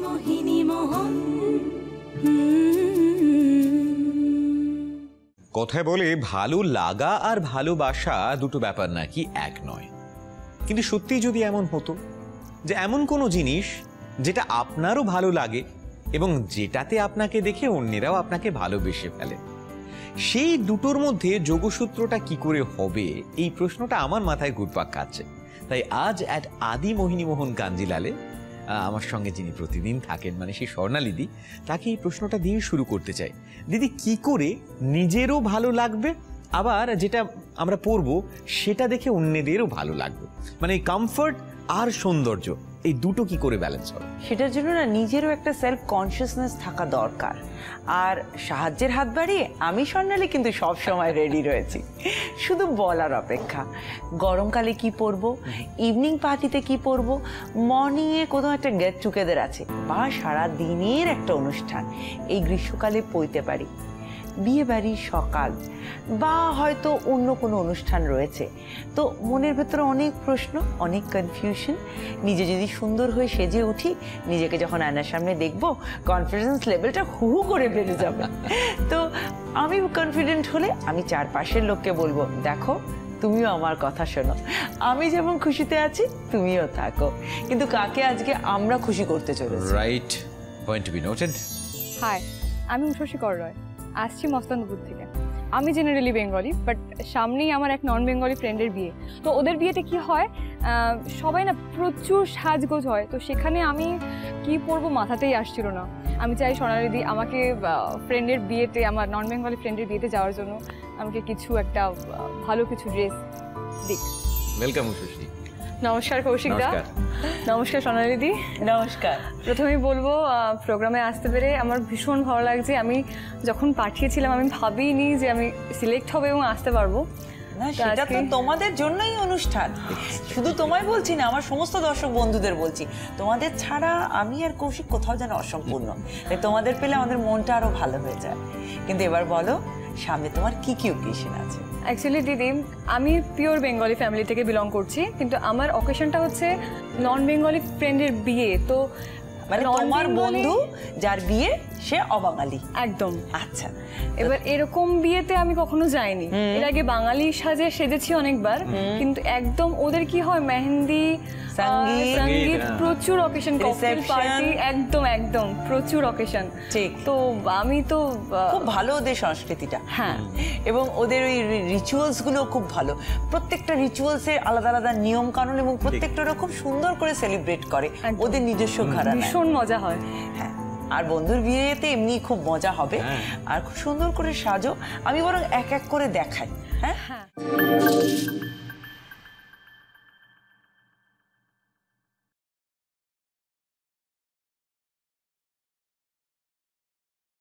মোহিনী মোহন। কথায় বলে ভালো লাগা আর ভালোবাসা দুটো ব্যাপার নাকি এক নয়, কিন্তু সত্যি যদি এমন হতো যে এমন কোনো জিনিস যেটা আপনারও ভালো লাগে এবং যেটাতে আপনাকে দেখে অন্যেরাও আপনাকে ভালোবেসে ফেলে, সেই দুটোর মধ্যে যোগসূত্রটা কি করে হবে, এই প্রশ্নটা আমার মাথায় ঘুরপাক খাচ্ছে। তাই আজ অ্যাট আদি মোহিনী মোহন কাঞ্জিলালে আমার সঙ্গে যিনি প্রতিদিন থাকেন, মানে সেই স্বর্ণালিদি, তাকে এই প্রশ্নটা দিয়ে শুরু করতে চাই। দিদি, কি করে নিজেরও ভালো লাগবে, আবার যেটা আমরা পড়বো সেটা দেখে অন্যদেরও ভালো লাগবে, মানে কমফর্ট আর সৌন্দর্য, এই দুটো কি করে ব্যালেন্স হবে? সেটার জন্য না নিজেরও একটা সেলফ কনসিয়াসনেস থাকা দরকার। আর সাহায্যের হাত বাড়িয়ে আমি স্বর্ণালী কিন্তু সব সময় রেডি রয়েছি, শুধু বলার অপেক্ষা। গরমকালে কি পরবো, ইভিনিং পার্টিতে কি পরবো, মর্নিংয়ে কোথাও একটা গেট টুগেদার আছে, বা সারা দিনের একটা অনুষ্ঠান এই গ্রীষ্মকালে পইতে পারি, বিয়ে বাড়ির সকাল, বা হয়তো অন্য কোনো অনুষ্ঠান রয়েছে। তো মনের ভেতরে অনেক প্রশ্ন, অনেক কনফিউশন। নিজে যদি সুন্দর হয়ে সেজে উঠি, নিজেকে যখন আয়নার সামনে দেখবো, কনফিডেন্স লেভেলটা হু হু করে বেড়ে যাবে। তো আমি কনফিডেন্ট হলে আমি চারপাশের লোককে বলবো, দেখো তুমিও আমার কথা শোনো, আমি যেমন খুশিতে আছি তুমিও থাকো। কিন্তু কাকে আজকে আমরা খুশি করতে চলেছি? Right, point to be noted. Hi, আমি উষসী কর রয়, আসছি মস্তানপুর থেকে। আমি জেনারেলি বেঙ্গলি, বাট সামনেই আমার এক নন বেঙ্গলি ফ্রেন্ডের বিয়ে। তো ওদের বিয়েতে কি হয়, সবাই না প্রচুর সাজগোজ হয়, তো সেখানে আমি কি পরবো মাথাতেই আসছিল না। আমি চাই স্বর্ণালিদি আমাকে ফ্রেন্ডের বিয়েতে, আমার নন বেঙ্গলি ফ্রেন্ডের বিয়েতে যাওয়ার জন্য আমাকে কিছু একটা ভালো কিছু ড্রেস দিক। ওয়েলকাম উষসী। নমস্কার কৌশিক দা। নমস্কার স্বর্ণালিদি। নমস্কার। প্রথমেই বলবো, প্রোগ্রামে আসতে পেরে আমার ভীষণ ভালো লাগছে। আমি যখন পাঠিয়েছিলাম আমি ভাবিনি যে আমি সিলেক্ট হবে এবং আসতে পারবো। না, সেটা তো তোমাদের জন্যই অনুষ্ঠান। শুধু তোমায় বলছি না, আমার সমস্ত দর্শক বন্ধুদের বলছি, তোমাদের ছাড়া আমি আর কৌশিক কোথাও যেন অসম্পূর্ণ। তাই তোমাদের পেলে আমাদের মনটা আরো ভালো হয়ে যায়। কিন্তু এবার বলো, সামনে তোমার কি কি অকেশন আছে? অ্যাকচুয়ালি দিদি, আমি পিওর বেঙ্গলি ফ্যামিলি থেকে বিলং করছি, কিন্তু আমার অকেশনটা হচ্ছে নন বেঙ্গলি ফ্রেন্ডের বিয়ে। তো মানে তোমার বন্ধু যার বিয়ে সে অবাঙালি? একদম। আচ্ছা, এবার এরকম বিয়েতে আমি কখনো যাইনি। এর আগে বাঙালি সাজে সেজেছি অনেকবার, কিন্তু একদম ওদের কি হয়, মেহেন্দি, সঙ্গীত, প্রচুর অকেশন, ককটেল পার্টি, একদম একদম প্রচুর অকেশন। ঠিক। তো আমি তো খুব ভালো ওদের সংস্কৃতিটা। হ্যাঁ, এবং ওদের ওই রিচুয়ালস গুলো খুব ভালো। প্রত্যেকটা রিচুয়ালসের আলাদা আলাদা নিয়ম কানুন, এবং প্রত্যেকটা ওরা খুব সুন্দর করে সেলিব্রেট করে ওদের নিজস্ব ঘরানায়। ভীষণ মজা হয়। হ্যাঁ, আর বন্ধুর বিয়েতে এমনি খুব মজা হবে। আর খুব সুন্দর করে সাজো। আমি বরং এক এক করে দেখাই। হ্যাঁ।